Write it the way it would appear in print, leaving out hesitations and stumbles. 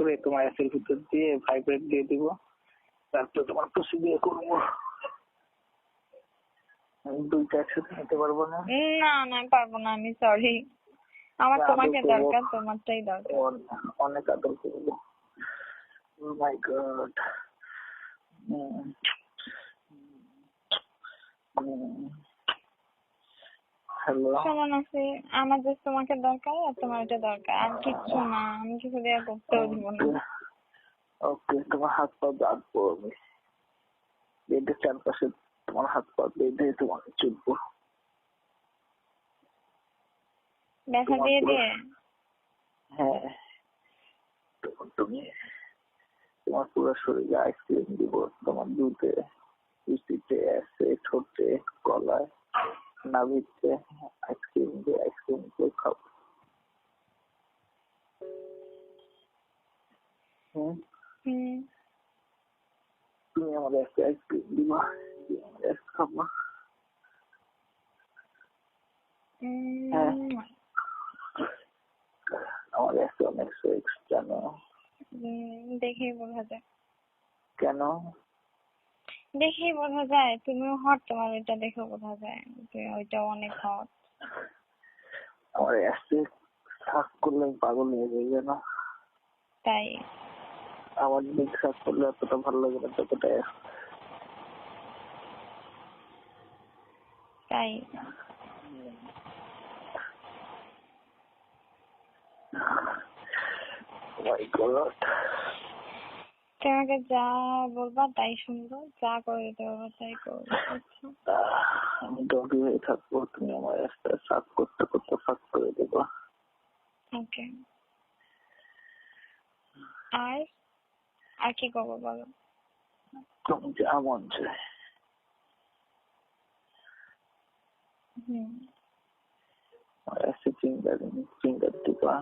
করে তোমার অ্যাসের ভিতর দিয়ে ভাইব্রেট দিয়ে দিব, তারপর তোমার পুষি দিয়ে করবো। আমি দুইটা একসাথে নিতে পারবো না। না না পারবো না, আমি সরি। আমার তোমাকে দরকার, তোমারটাই দরকার। অনেক আদর করবো। Oh my God. হ্যালো, শোনো নাসি, আমার যে তোমাকে দরকার আর তোমার এটা দরকার, আর কিচ্ছু না। আমি কিছু দিয়ে করতেও দিব না। ওকে, তোমার হাত পা বাঁধবো আমি, বেঁধে চারপাশে তোমার হাত পা বেঁধে তোমাকে চুপবো। ব্যথা দিয়ে দিয়ে? হ্যাঁ, তুমি তোমার পুরো শরীরে আইসক্রিম দিব, তোমার দুধে, পিঠিতে, ঠোঁটে, গলায়, নাভিতে আইসক্রিম দিয়ে খাবো। তুমি আমাদের একটা আইসক্রিম দিবা, আমাদের খাবো। হ্যাঁ, আমাদের একটা অনেক সেক্স, জানো? দেখেই বোঝা যায়। কেন? দেখেই বোঝা যায় তুমিও হট, তোমার ওইটা দেখে বোঝা যায় ওইটা অনেক হট। আমার অ্যাসে সাক করলে পাগল হয়ে যাই, জানো? তাই? আমার দিক সাক করলে এতটা ভালো লাগে না যতটা। তাই? My God. তোমাকে যা বলবা তাই শুনবো, যা করে দিতে বলবো তাই করবো। আমি ডগি হয়ে থাকবো, তুমি আমার একটা সাক করতে করতে ফাঁক করে দেবো। ওকে, আর আর কি করবো বলো? তুমি যা মন চায়। আমার একটা ফিঙ্গার দিবা।